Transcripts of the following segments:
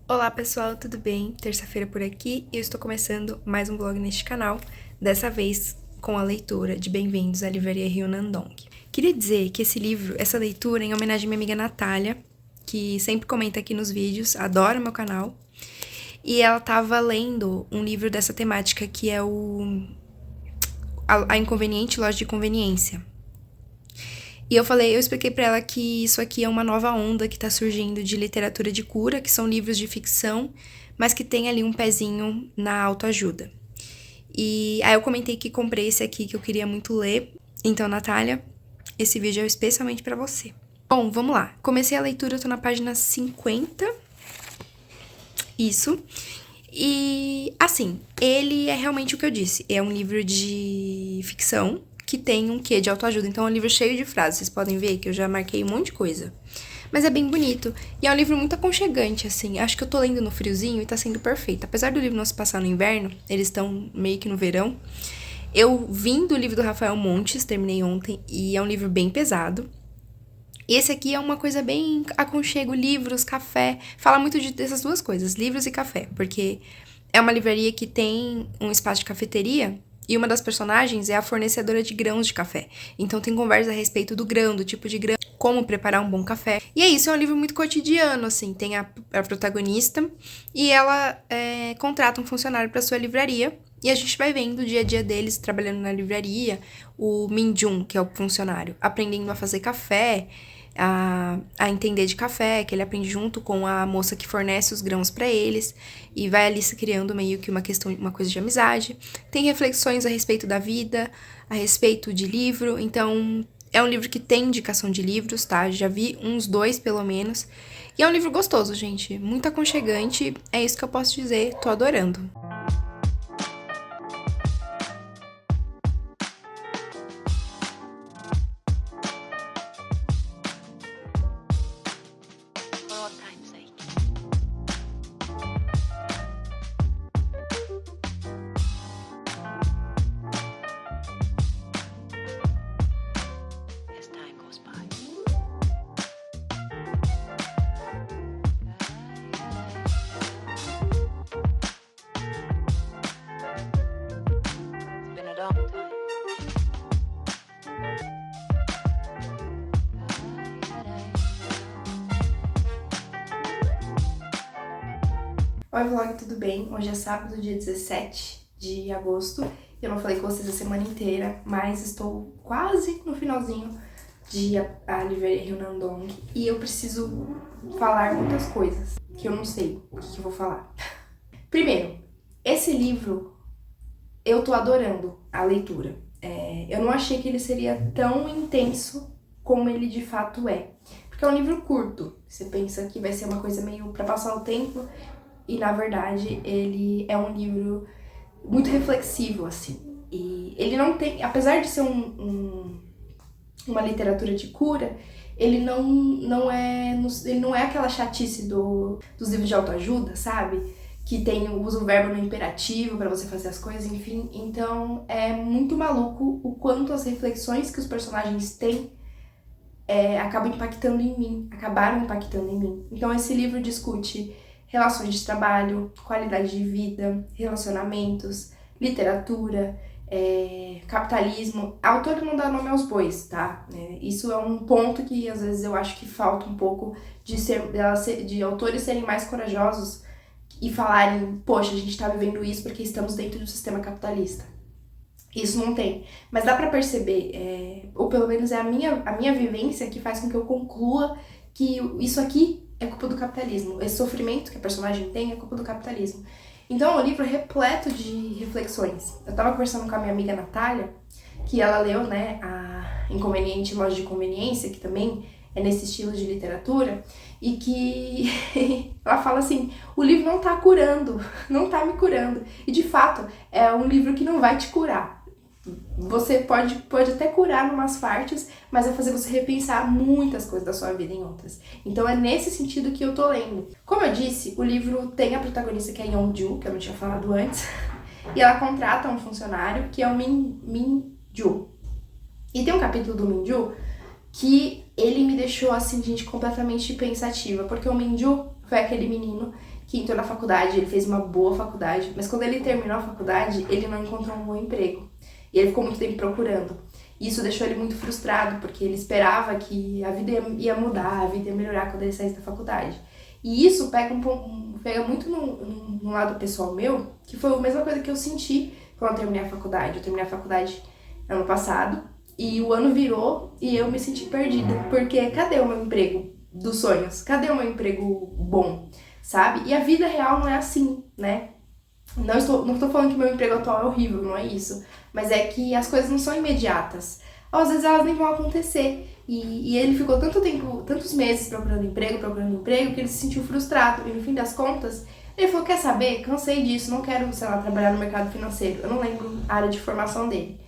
Olá pessoal, tudo bem? Terça-feira por aqui e eu estou começando mais um vlog neste canal, dessa vez com a leitura de Bem-vindos à Livraria Rio Nandong. Queria dizer que essa leitura é em homenagem à minha amiga Natália, que sempre comenta aqui nos vídeos, adora meu canal, e ela estava lendo um livro dessa temática que é A Inconveniente Loja de Conveniência. E eu expliquei pra ela que isso aqui é uma nova onda que tá surgindo de literatura de cura, que são livros de ficção, mas que tem ali um pezinho na autoajuda. E aí eu comentei que comprei esse aqui que eu queria muito ler. Então, Natália, esse vídeo é especialmente pra você. Bom, vamos lá. Comecei a leitura, eu tô na página 50. Isso. E, assim, ele é realmente o que eu disse. É um livro de ficção que tem um quê de autoajuda. Então, é um livro cheio de frases. Vocês podem ver que eu já marquei um monte de coisa. Mas é bem bonito. E é um livro muito aconchegante, assim. Acho que eu tô lendo no friozinho e tá sendo perfeito. Apesar do livro não se passar no inverno, eles estão meio que no verão. Eu vim do livro do Rafael Montes, terminei ontem, e é um livro bem pesado. E esse aqui é uma coisa bem aconchego, livros, café. Fala muito dessas duas coisas, livros e café. Porque é uma livraria que tem um espaço de cafeteria e uma das personagens é a fornecedora de grãos de café. Então tem conversa a respeito do grão, do tipo de grão, como preparar um bom café. E é isso, é um livro muito cotidiano, assim. Tem a protagonista e ela contrata um funcionário para sua livraria. E a gente vai vendo o dia a dia deles trabalhando na livraria. O Minjun, que é o funcionário, aprendendo a fazer café, a entender de café, que ele aprende junto com a moça que fornece os grãos para eles, e vai ali se criando meio que uma coisa de amizade. Tem reflexões a respeito da vida, a respeito de livro, então é um livro que tem indicação de livros, tá? Já vi uns 2 pelo menos, e é um livro gostoso, gente, muito aconchegante, é isso que eu posso dizer, tô adorando. Oi vlog, tudo bem? Hoje é sábado, dia 17 de agosto. Eu não falei com vocês a semana inteira, mas estou quase no finalzinho de a Livraria Rio Nandong. E eu preciso falar muitas coisas que eu não sei o que eu vou falar. Primeiro, esse livro eu tô adorando a leitura. Eu não achei que ele seria tão intenso como ele de fato é. Porque é um livro curto. Você pensa que vai ser uma coisa meio pra passar o tempo. E, na verdade, ele é um livro muito reflexivo, assim. E ele não tem... Apesar de ser uma literatura de cura, ele não é aquela chatice dos livros de autoajuda, sabe? Que usa o verbo no imperativo pra você fazer as coisas, enfim. Então, é muito maluco o quanto as reflexões que os personagens têm acabaram impactando em mim. Então, esse livro discute relações de trabalho, qualidade de vida, relacionamentos, literatura, capitalismo. A autora não dá nome aos bois, tá? Isso é um ponto que às vezes eu acho que falta um pouco de autores serem mais corajosos e falarem, poxa, a gente tá vivendo isso porque estamos dentro do sistema capitalista. Isso não tem. Mas dá pra perceber, ou pelo menos é a minha vivência que faz com que eu conclua que isso aqui é culpa do capitalismo. Esse sofrimento que a personagem tem é culpa do capitalismo. Então, o livro é repleto de reflexões. Eu tava conversando com a minha amiga Natália, que ela leu, né, a Inconveniente Loja de Conveniência, que também é nesse estilo de literatura, e que ela fala assim, o livro não tá curando, não tá me curando. E, de fato, é um livro que não vai te curar. Você pode até curar em umas partes, mas vai fazer você repensar muitas coisas da sua vida em outras. Então é nesse sentido que eu tô lendo. Como eu disse, o livro tem a protagonista que é Yeonju, que eu não tinha falado antes, e ela contrata um funcionário que é o Minju. E tem um capítulo do Minju que ele me deixou, assim, gente, completamente pensativa, porque o Minju foi aquele menino que entrou na faculdade, ele fez uma boa faculdade, mas quando ele terminou a faculdade, ele não encontrou um bom emprego. E ele ficou muito tempo procurando. Isso deixou ele muito frustrado, porque ele esperava que a vida ia mudar, a vida ia melhorar quando ele saísse da faculdade. E isso pega muito no lado pessoal meu, que foi a mesma coisa que eu senti quando eu terminei a faculdade. Eu terminei a faculdade ano passado, e o ano virou e eu me senti perdida. Porque cadê o meu emprego dos sonhos? Cadê o meu emprego bom? Sabe? E a vida real não é assim, né? Não estou falando que meu emprego atual é horrível, não é isso. Mas é que as coisas não são imediatas. Às vezes elas nem vão acontecer. E ele ficou tantos meses procurando emprego, que ele se sentiu frustrado. E no fim das contas, ele falou, quer saber? Cansei disso, não quero, sei lá, trabalhar no mercado financeiro. Eu não lembro a área de formação dele.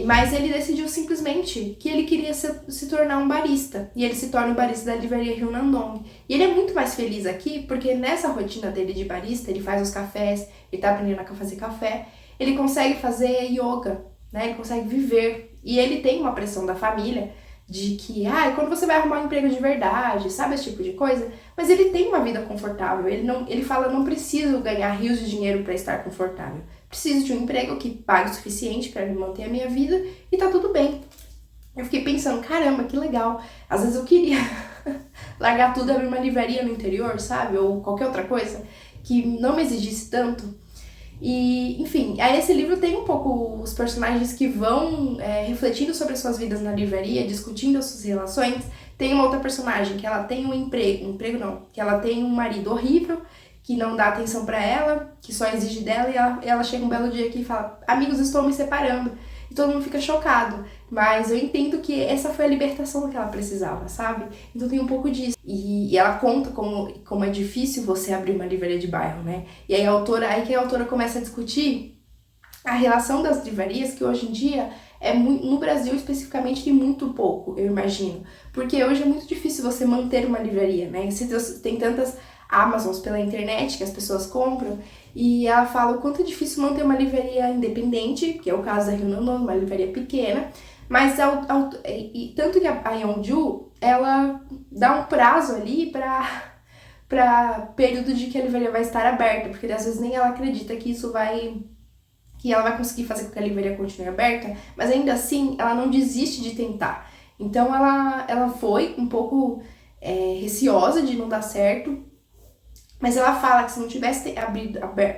Mas ele decidiu simplesmente que ele queria se tornar um barista. E ele se torna o barista da livraria Rio Nandong. E ele é muito mais feliz aqui, porque nessa rotina dele de barista, ele faz os cafés, ele tá aprendendo a fazer café, ele consegue fazer yoga, né? Ele consegue viver. E ele tem uma pressão da família de que, quando você vai arrumar um emprego de verdade, sabe esse tipo de coisa? Mas ele tem uma vida confortável. Ele fala, não preciso ganhar rios de dinheiro para estar confortável. Preciso de um emprego que pague o suficiente para me manter a minha vida e tá tudo bem. Eu fiquei pensando, caramba, que legal. Às vezes eu queria largar tudo e abrir uma livraria no interior, sabe? Ou qualquer outra coisa que não me exigisse tanto. E, enfim, aí esse livro tem um pouco os personagens que vão refletindo sobre as suas vidas na livraria, discutindo as suas relações. Tem uma outra personagem que ela tem que ela tem um marido horrível, que não dá atenção pra ela, que só exige dela, e ela chega um belo dia aqui e fala, amigos, estou me separando. E todo mundo fica chocado. Mas eu entendo que essa foi a libertação que ela precisava, sabe? Então tem um pouco disso. E ela conta como é difícil você abrir uma livraria de bairro, né? E aí que a autora começa a discutir a relação das livrarias, que hoje em dia no Brasil especificamente tem muito pouco, eu imagino. Porque hoje é muito difícil você manter uma livraria, né? Tem tantas Amazons pela internet que as pessoas compram, e ela fala o quanto é difícil manter uma livraria independente, que é o caso da Rio Nandong, uma livraria pequena, mas tanto que a Yeonju, ela dá um prazo ali para período de que a livraria vai estar aberta, porque às vezes nem ela acredita que ela vai conseguir fazer com que a livraria continue aberta, mas ainda assim ela não desiste de tentar. Então ela foi um pouco receosa de não dar certo, mas ela fala que se não tivesse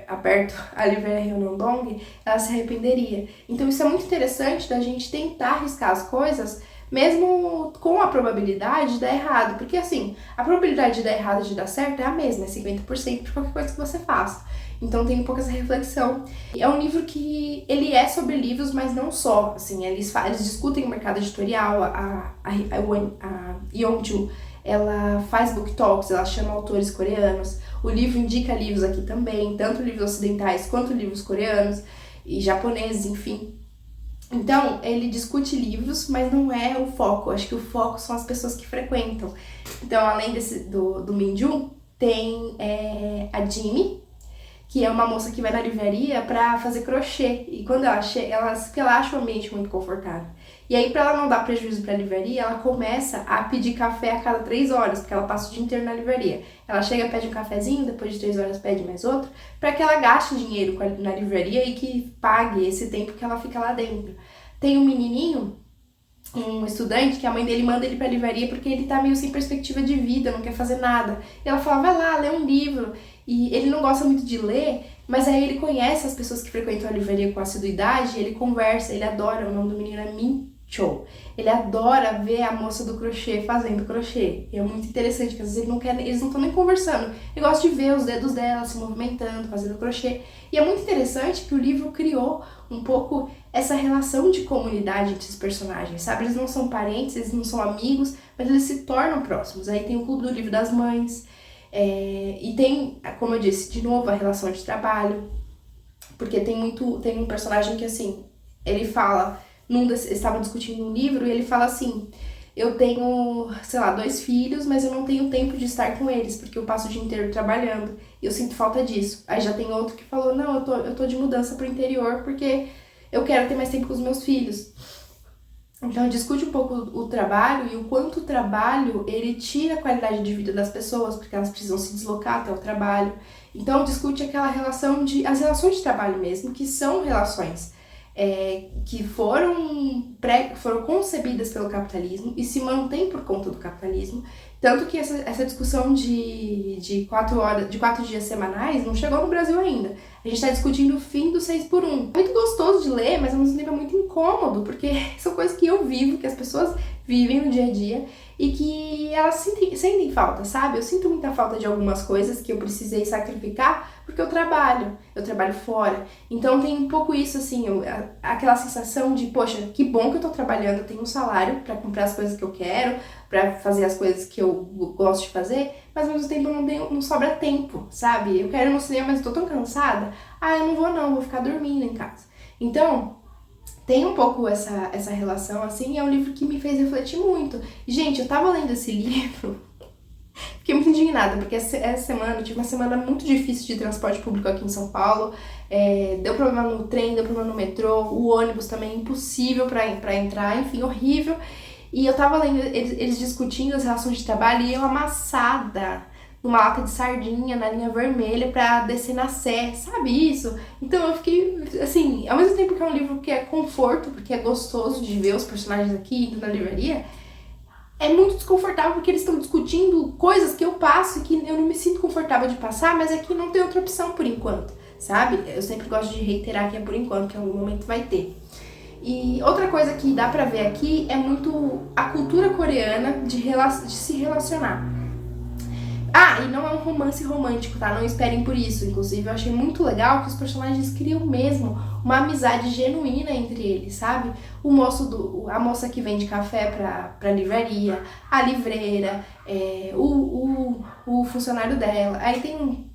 aberto a livraria Rio Nandong, ela se arrependeria. Então isso é muito interessante da gente tentar arriscar as coisas, mesmo com a probabilidade de dar errado. Porque assim, a probabilidade de dar errado e de dar certo é a mesma, é 50% de qualquer coisa que você faça. Então tem um pouco essa reflexão. É um livro que ele é sobre livros, mas não só. Assim, eles discutem o mercado editorial, a Yeonju, ela faz book talks, ela chama autores coreanos. O livro indica livros aqui também, tanto livros ocidentais quanto livros coreanos e japoneses, enfim. Então, ele discute livros, mas não é o foco. Acho que o foco são as pessoas que frequentam. Então, além do Minjun, tem a Jimmy, que é uma moça que vai na livraria pra fazer crochê. E quando ela chega, ela acha o ambiente muito confortável. E aí, pra ela não dar prejuízo pra livraria, ela começa a pedir café a cada 3 horas, porque ela passa o dia inteiro na livraria. Ela chega, pede um cafezinho, depois de 3 horas pede mais outro, pra que ela gaste dinheiro na livraria e que pague esse tempo que ela fica lá dentro. Tem um menininho, um estudante, que a mãe dele manda ele pra livraria porque ele tá meio sem perspectiva de vida, não quer fazer nada. E ela fala, vai lá, lê um livro. E ele não gosta muito de ler, mas aí ele conhece as pessoas que frequentam a livraria com assiduidade, ele conversa, ele adora, o nome do menino é Min Cho. Ele adora ver a moça do crochê fazendo crochê. E é muito interessante, porque às vezes eles não estão nem conversando. Ele gosta de ver os dedos dela se movimentando, fazendo crochê. E é muito interessante que o livro criou um pouco essa relação de comunidade entre os personagens, sabe? Eles não são parentes, eles não são amigos, mas eles se tornam próximos. Aí tem o Clube do Livro das Mães, e tem, como eu disse, de novo a relação de trabalho, porque tem um personagem que assim, ele fala, eles estavam discutindo um livro e ele fala assim, eu tenho, sei lá, 2 filhos, mas eu não tenho tempo de estar com eles, porque eu passo o dia inteiro trabalhando, e eu sinto falta disso. Aí já tem outro que falou, não, eu tô de mudança pro interior, porque eu quero ter mais tempo com os meus filhos. Então discute um pouco o trabalho e o quanto o trabalho ele tira a qualidade de vida das pessoas, porque elas precisam se deslocar até o trabalho. Então discute aquela relação as relações de trabalho mesmo, que são relações que foram concebidas pelo capitalismo e se mantêm por conta do capitalismo. Tanto que essa discussão de 4 dias semanais não chegou no Brasil ainda. A gente está discutindo o fim do 6x1. É muito gostoso de ler, mas ao mesmo tempo é muito incômodo, porque são coisas que eu vivo, que as pessoas vivem no dia a dia e que elas sentem falta, sabe? Eu sinto muita falta de algumas coisas que eu precisei sacrificar porque eu trabalho fora. Então tem um pouco isso, assim, aquela sensação de, poxa, que bom que eu tô trabalhando, eu tenho um salário pra comprar as coisas que eu quero, pra fazer as coisas que eu gosto de fazer, mas ao mesmo tempo não sobra tempo, sabe? Eu quero ir no cinema, mas eu tô tão cansada, eu não vou ficar dormindo em casa. Então, tem um pouco essa relação, assim, e é um livro que me fez refletir muito. Gente, eu tava lendo esse livro, fiquei muito indignada, porque essa semana eu tive uma semana muito difícil de transporte público aqui em São Paulo. Deu problema no trem, deu problema no metrô, o ônibus também impossível pra entrar, enfim, horrível. E eu tava lendo eles discutindo as relações de trabalho e eu amassada numa lata de sardinha na linha vermelha pra descer na Sé, sabe isso? Então eu fiquei, assim, ao mesmo tempo que é um livro que é conforto, porque é gostoso de ver os personagens aqui indo na livraria, é muito desconfortável porque eles estão discutindo coisas que eu passo e que eu não me sinto confortável de passar, mas é que não tem outra opção por enquanto, sabe? Eu sempre gosto de reiterar que é por enquanto, que em algum momento vai ter. E outra coisa que dá pra ver aqui é muito a cultura coreana de se relacionar. E não é um romance romântico, tá? Não esperem por isso. Inclusive, eu achei muito legal que os personagens criam mesmo uma amizade genuína entre eles, sabe? A moça que vende café pra livraria, a livreira, o funcionário dela. Aí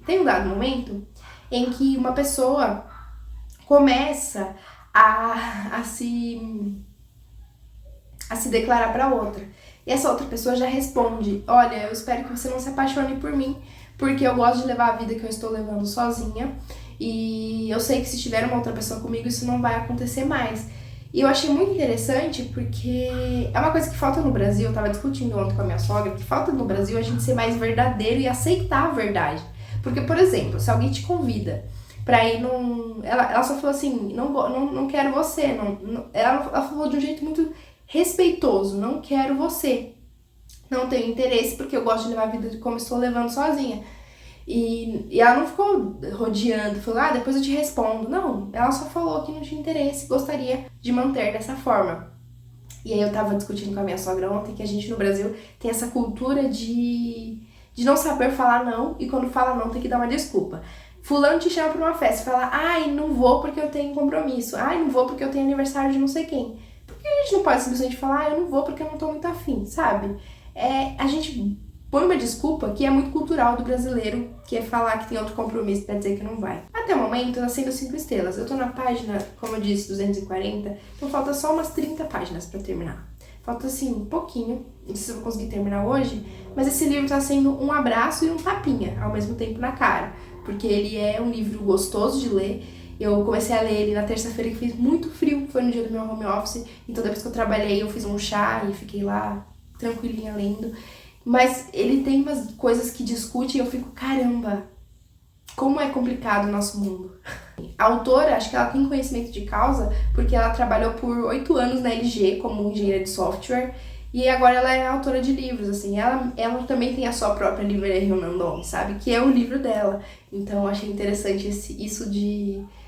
tem um dado momento em que uma pessoa começa a se declarar pra outra. E essa outra pessoa já responde: olha, eu espero que você não se apaixone por mim, porque eu gosto de levar a vida que eu estou levando sozinha. E eu sei que se tiver uma outra pessoa comigo, isso não vai acontecer mais. E eu achei muito interessante porque é uma coisa que falta no Brasil. Eu tava discutindo ontem com a minha sogra, que falta no Brasil a gente ser mais verdadeiro e aceitar a verdade. Porque, por exemplo, se alguém te convida pra ir num... Ela só falou assim: não quero você. Ela falou de um jeito muito respeitoso: não quero você, não tenho interesse porque eu gosto de levar a vida como estou levando sozinha. E ela não ficou rodeando, falou: depois eu te respondo. Não, ela só falou que não tinha interesse, gostaria de manter dessa forma. E aí eu tava discutindo com a minha sogra ontem que a gente no Brasil tem essa cultura de não saber falar não, e quando fala não tem que dar uma desculpa. Fulano te chama pra uma festa, fala: não vou porque eu tenho compromisso, não vou porque eu tenho aniversário de não sei quem. Por que a gente não pode simplesmente falar: eu não vou porque eu não tô muito afim, sabe? A gente põe uma desculpa que é muito cultural do brasileiro, que é falar que tem outro compromisso pra dizer que não vai. Até o momento tá sendo 5 estrelas. Eu tô na página, como eu disse, 240, então falta só umas 30 páginas pra terminar. Falta, assim, um pouquinho, não sei se eu vou conseguir terminar hoje, mas esse livro tá sendo um abraço e um tapinha ao mesmo tempo na cara, porque ele é um livro gostoso de ler. Eu comecei a ler ele na terça-feira, que fez muito frio, foi no dia do meu home office, então depois que eu trabalhei eu fiz um chá e fiquei lá tranquilinha lendo. Mas ele tem umas coisas que discute e eu fico: caramba, como é complicado o nosso mundo. A autora, acho que ela tem conhecimento de causa, porque ela trabalhou por 8 anos na LG como engenheira de software, e agora ela é autora de livros, assim. Ela também tem a sua própria livraria Rio, sabe? Que é o livro dela. Então eu achei interessante isso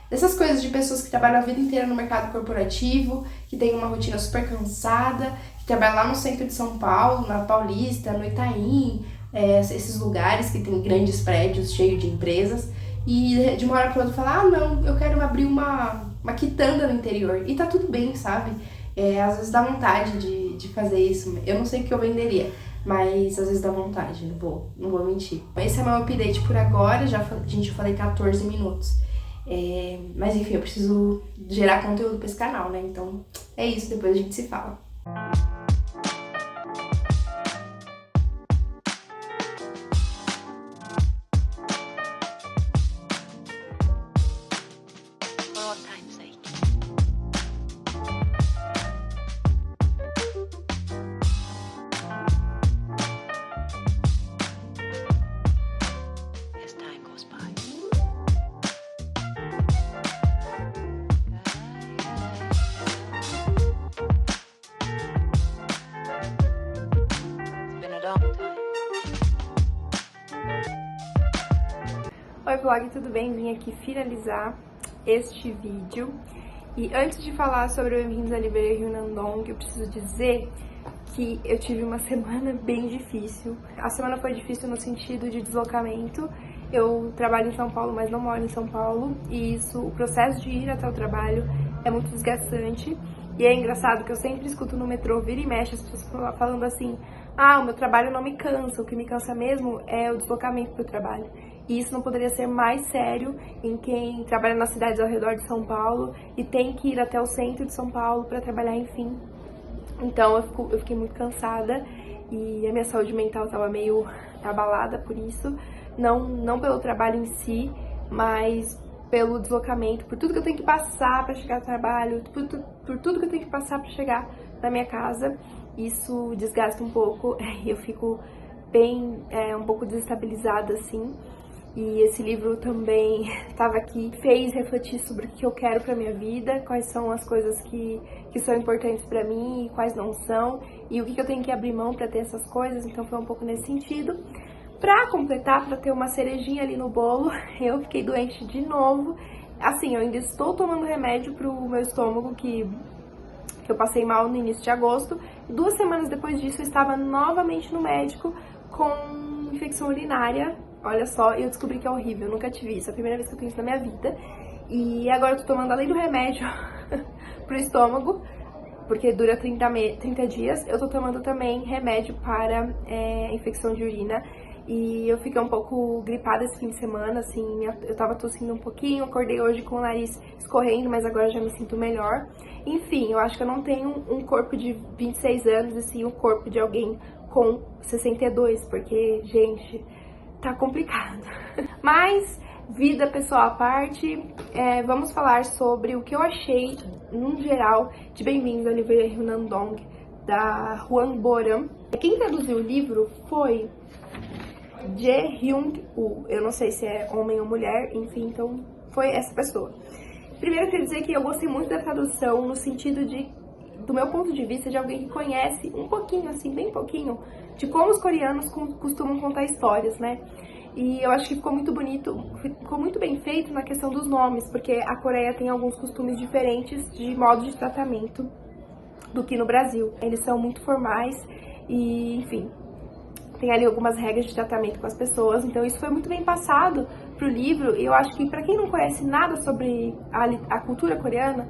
dessas coisas de pessoas que trabalham a vida inteira no mercado corporativo, que tem uma rotina super cansada, que trabalham lá no centro de São Paulo, na Paulista, no Itaim, esses lugares que tem grandes prédios cheios de empresas, e de uma hora pra outra falar: não, eu quero abrir uma quitanda no interior. E tá tudo bem, sabe? Às vezes dá vontade de fazer isso. Eu não sei o que eu venderia, mas às vezes dá vontade, não vou mentir. Esse é meu update por agora, já falei 14 minutos. Mas enfim, eu preciso gerar conteúdo pra esse canal, né? Então é isso, depois a gente se fala. Oi vlog, tudo bem? Vim aqui finalizar este vídeo. E antes de falar sobre o Bem-vindos à Livraria Ryunandong, eu preciso dizer que eu tive uma semana bem difícil. A semana foi difícil no sentido de deslocamento. Eu trabalho em São Paulo, mas não moro em São Paulo. E isso, o processo de ir até o trabalho é muito desgastante. E é engraçado que eu sempre escuto no metrô, vira e mexe, as pessoas falando assim: ah, o meu trabalho não me cansa, o que me cansa mesmo é o deslocamento para o trabalho. E isso não poderia ser mais sério em quem trabalha nas cidades ao redor de São Paulo e tem que ir até o centro de São Paulo para trabalhar, enfim. Então eu fiquei muito cansada e a minha saúde mental estava meio abalada por isso. Não pelo trabalho em si, mas pelo deslocamento, por tudo que eu tenho que passar para chegar ao trabalho, por tudo que eu tenho que passar para chegar na minha casa. Isso desgasta um pouco e eu fico bem, um pouco desestabilizada assim. E esse livro também estava aqui, fez refletir sobre o que eu quero para minha vida, quais são as coisas que são importantes para mim e quais não são, e o que eu tenho que abrir mão para ter essas coisas. Então foi um pouco nesse sentido. Pra completar, pra ter uma cerejinha ali no bolo, eu fiquei doente de novo. Assim, eu ainda estou tomando remédio pro meu estômago, que eu passei mal no início de agosto. 2 semanas depois disso, eu estava novamente no médico com infecção urinária. Olha só, eu descobri que é horrível, eu nunca tive isso, é a primeira vez que eu tenho isso na minha vida. E agora eu tô tomando, além do remédio pro estômago, porque dura 30 dias, eu tô tomando também remédio para infecção de urina. E eu fiquei um pouco gripada esse fim de semana, assim, eu tava tossindo um pouquinho, acordei hoje com o nariz escorrendo, mas agora já me sinto melhor. Enfim, eu acho que eu não tenho um corpo de 26 anos, assim, o corpo de alguém com 62, porque, gente, tá complicado. Mas, vida pessoal à parte, vamos falar sobre o que eu achei, no geral, de Bem-vindos à Livraria Ryunandong, da Huang Boran. Quem traduziu o livro foi Jae-hyung-woo. Eu não sei se é homem ou mulher, enfim, então foi essa pessoa. Primeiro eu queria dizer que eu gostei muito da tradução no sentido de, do meu ponto de vista, de alguém que conhece um pouquinho, assim, bem pouquinho, de como os coreanos costumam contar histórias, né? E eu acho que ficou muito bonito, ficou muito bem feito na questão dos nomes, porque a Coreia tem alguns costumes diferentes de modo de tratamento do que no Brasil. Eles são muito formais e, enfim, tem ali algumas regras de tratamento com as pessoas, então isso foi muito bem passado pro livro. E eu acho que para quem não conhece nada sobre a cultura coreana,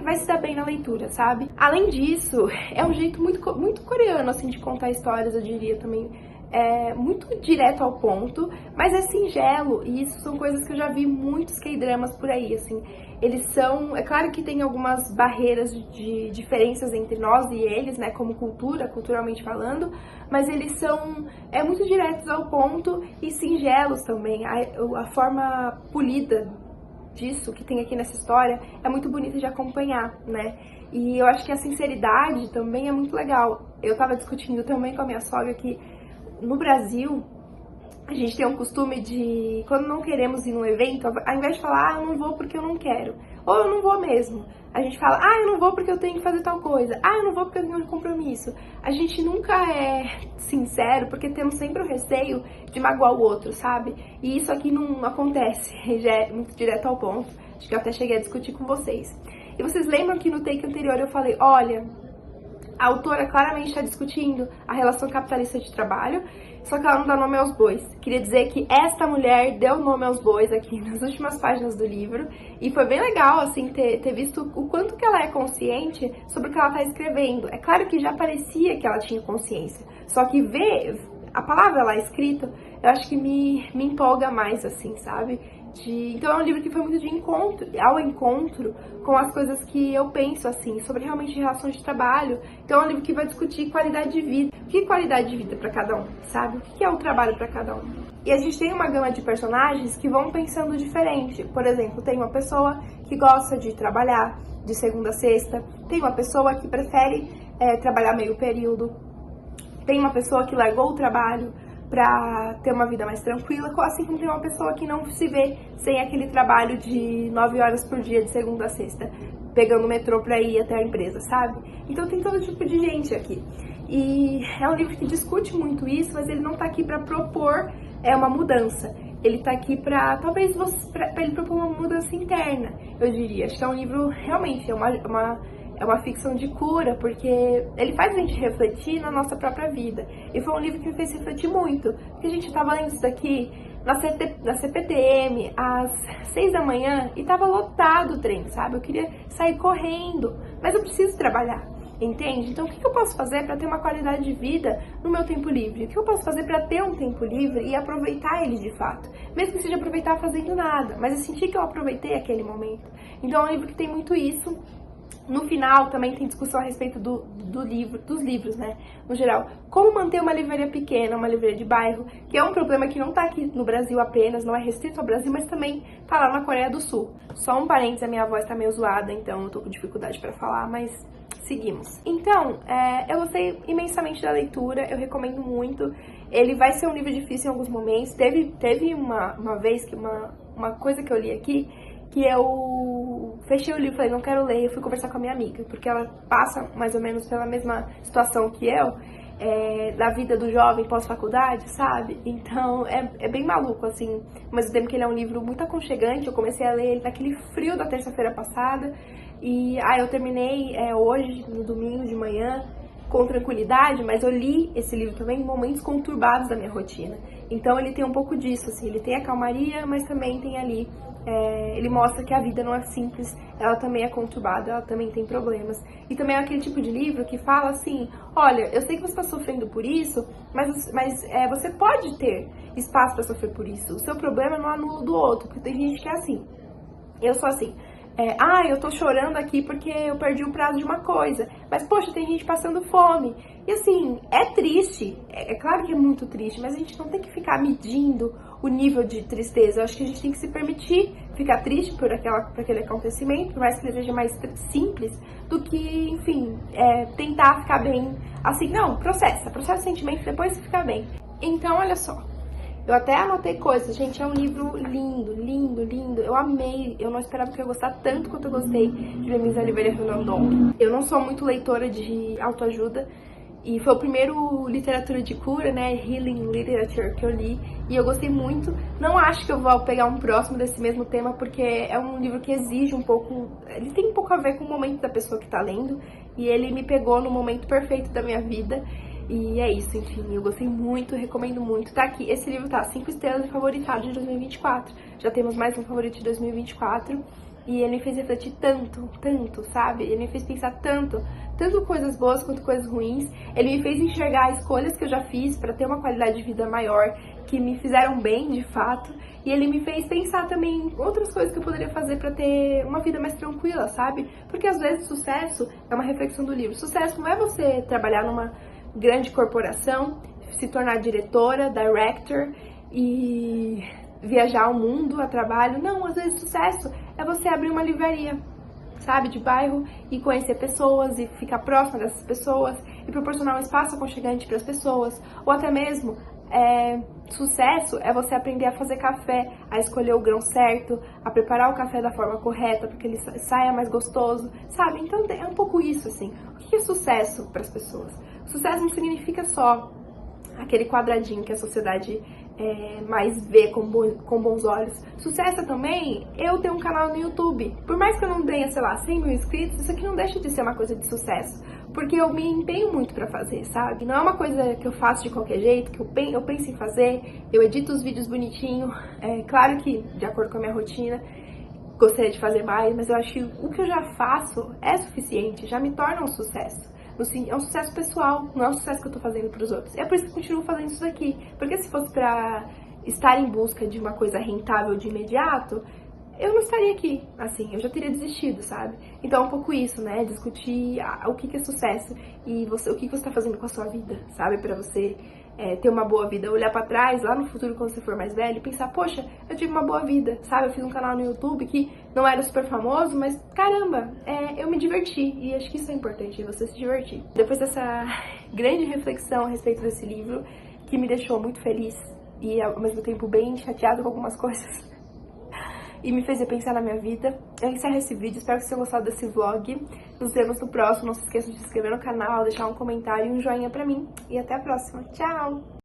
vai se dar bem na leitura, sabe? Além disso, é um jeito muito coreano, assim, de contar histórias, eu diria também. É muito direto ao ponto, mas é singelo, e isso são coisas que eu já vi muitos K-dramas por aí, assim. Eles são, é claro que tem algumas barreiras de diferenças entre nós e eles, né, como culturalmente falando, mas eles são muito diretos ao ponto e singelos também. A forma polida disso que tem aqui nessa história é muito bonita de acompanhar, né? E eu acho que a sinceridade também é muito legal. Eu tava discutindo também com a minha sogra que no Brasil, a gente tem um costume de, quando não queremos ir num evento, ao invés de falar, ah, eu não vou porque eu não quero, ou eu não vou mesmo, a gente fala, ah, eu não vou porque eu tenho que fazer tal coisa, ah, eu não vou porque eu tenho um compromisso. A gente nunca é sincero, porque temos sempre o receio de magoar o outro, sabe? E isso aqui não acontece, já é muito direto ao ponto, acho que eu até cheguei a discutir com vocês. E vocês lembram que no take anterior eu falei, olha, a autora claramente está discutindo a relação capitalista de trabalho, só que ela não dá nome aos bois. Queria dizer que esta mulher deu nome aos bois aqui nas últimas páginas do livro, e foi bem legal, assim, ter visto o quanto que ela é consciente sobre o que ela está escrevendo. É claro que já parecia que ela tinha consciência, só que ver a palavra lá escrita, eu acho que me empolga mais, assim, sabe? Então é um livro que foi muito ao encontro com as coisas que eu penso, assim, sobre realmente relações de trabalho. Então é um livro que vai discutir qualidade de vida. O que é qualidade de vida para cada um, sabe? O que é o trabalho para cada um? E a gente tem uma gama de personagens que vão pensando diferente. Por exemplo, tem uma pessoa que gosta de trabalhar de segunda a sexta, tem uma pessoa que prefere trabalhar meio período, tem uma pessoa que largou o trabalho para ter uma vida mais tranquila, assim como tem uma pessoa que não se vê sem aquele trabalho de 9 horas por dia, de segunda a sexta, pegando o metrô para ir até a empresa, sabe? Então tem todo tipo de gente aqui. E é um livro que discute muito isso, mas ele não tá aqui para propor uma mudança. ele tá aqui pra, talvez, pra ele propor uma mudança interna, eu diria. Acho que é um livro, realmente, é uma ficção de cura, porque ele faz a gente refletir na nossa própria vida. E foi um livro que me fez refletir muito, porque a gente tava lendo isso daqui na CPTM, às 6 da manhã, e tava lotado o trem, sabe? Eu queria sair correndo, mas eu preciso trabalhar, entende? Então, o que eu posso fazer para ter uma qualidade de vida no meu tempo livre? O que eu posso fazer para ter um tempo livre e aproveitar ele de fato? Mesmo que seja aproveitar fazendo nada, mas eu senti que eu aproveitei aquele momento. Então, é um livro que tem muito isso. No final, também tem discussão a respeito dos livros, né? No geral, como manter uma livraria pequena, uma livraria de bairro, que é um problema que não tá aqui no Brasil apenas, não é restrito ao Brasil, mas também tá lá na Coreia do Sul. Só um parênteses, a minha voz tá meio zoada, então eu tô com dificuldade pra falar, mas seguimos. Então, eu gostei imensamente da leitura, eu recomendo muito. Ele vai ser um livro difícil em alguns momentos. Teve uma vez que uma coisa que eu li aqui, que eu fechei o livro e falei, não quero ler, eu fui conversar com a minha amiga, porque ela passa mais ou menos pela mesma situação que eu, da vida do jovem pós-faculdade, sabe? Então, é bem maluco, assim, mas o tempo que ele é um livro muito aconchegante. Eu comecei a ler ele naquele frio da terça-feira passada, e eu terminei hoje, no domingo de manhã, com tranquilidade, mas eu li esse livro também em momentos conturbados da minha rotina. Então ele tem um pouco disso, assim, ele tem a calmaria, mas também tem ali, ele mostra que a vida não é simples, ela também é conturbada, ela também tem problemas. E também é aquele tipo de livro que fala assim, olha, eu sei que você está sofrendo por isso, mas você pode ter espaço para sofrer por isso. O seu problema não anula o do outro, porque tem gente que é assim. Eu sou assim. Eu tô chorando aqui porque eu perdi o prazo de uma coisa. Mas, poxa, tem gente passando fome. E assim, é triste. É claro que é muito triste, mas a gente não tem que ficar medindo o nível de tristeza. Eu acho que a gente tem que se permitir ficar triste por aquele acontecimento, por mais que ele seja mais simples, do que, enfim, tentar ficar bem. Assim, não, processa o sentimento, depois você fica bem. Então, olha só. Eu até anotei coisas, gente, é um livro lindo, lindo, lindo. Eu amei, eu não esperava que eu ia gostar tanto quanto eu gostei de Lemins Oliveira Fernandon. Eu não sou muito leitora de autoajuda, e foi o primeiro literatura de cura, né, Healing Literature, que eu li, e eu gostei muito. Não acho que eu vou pegar um próximo desse mesmo tema, porque é um livro que exige um pouco, ele tem um pouco a ver com o momento da pessoa que tá lendo, e ele me pegou no momento perfeito da minha vida. E é isso, enfim, eu gostei muito, recomendo muito. Tá aqui, esse livro tá 5 estrelas e favoritado de 2024. Já temos mais um favorito de 2024. E ele me fez refletir tanto, sabe? Ele me fez pensar tanto coisas boas quanto coisas ruins. Ele me fez enxergar escolhas que eu já fiz pra ter uma qualidade de vida maior, que me fizeram bem, de fato. E ele me fez pensar também em outras coisas que eu poderia fazer pra ter uma vida mais tranquila, sabe? Porque às vezes sucesso é uma reflexão do livro. Sucesso não é você trabalhar numa grande corporação, se tornar diretora, director e viajar ao mundo a trabalho. Não, às vezes sucesso é você abrir uma livraria, sabe, de bairro, e conhecer pessoas e ficar próxima dessas pessoas e proporcionar um espaço aconchegante para as pessoas. Ou até mesmo, sucesso é você aprender a fazer café, a escolher o grão certo, a preparar o café da forma correta para que ele saia mais gostoso, sabe? Então é um pouco isso, assim. O que é sucesso para as pessoas? Sucesso não significa só aquele quadradinho que a sociedade mais vê com bons olhos. Sucesso é também eu ter um canal no YouTube. Por mais que eu não tenha, sei lá, 100 mil inscritos, isso aqui não deixa de ser uma coisa de sucesso. Porque eu me empenho muito pra fazer, sabe? Não é uma coisa que eu faço de qualquer jeito, que eu penso em fazer. Eu edito os vídeos bonitinho. Claro que, de acordo com a minha rotina, gostaria de fazer mais, mas eu acho que o que eu já faço é suficiente, já me torna um sucesso. É um sucesso pessoal, não é um sucesso que eu tô fazendo pros outros. É por isso que eu continuo fazendo isso daqui. Porque se fosse pra estar em busca de uma coisa rentável de imediato, eu não estaria aqui, assim, eu já teria desistido, sabe? Então é um pouco isso, né? Discutir o que é sucesso e o que você tá fazendo com a sua vida, sabe? Pra você ter uma boa vida, olhar pra trás, lá no futuro, quando você for mais velho, e pensar, poxa, eu tive uma boa vida, sabe? Eu fiz um canal no YouTube que não era super famoso, mas caramba, eu me diverti, e acho que isso é importante, você se divertir. Depois dessa grande reflexão a respeito desse livro, que me deixou muito feliz e ao mesmo tempo bem chateada com algumas coisas, e me fez repensar na minha vida, eu encerro esse vídeo. Espero que vocês tenham gostado desse vlog. Nos vemos no próximo. Não se esqueçam de se inscrever no canal, deixar um comentário e um joinha pra mim. E até a próxima. Tchau!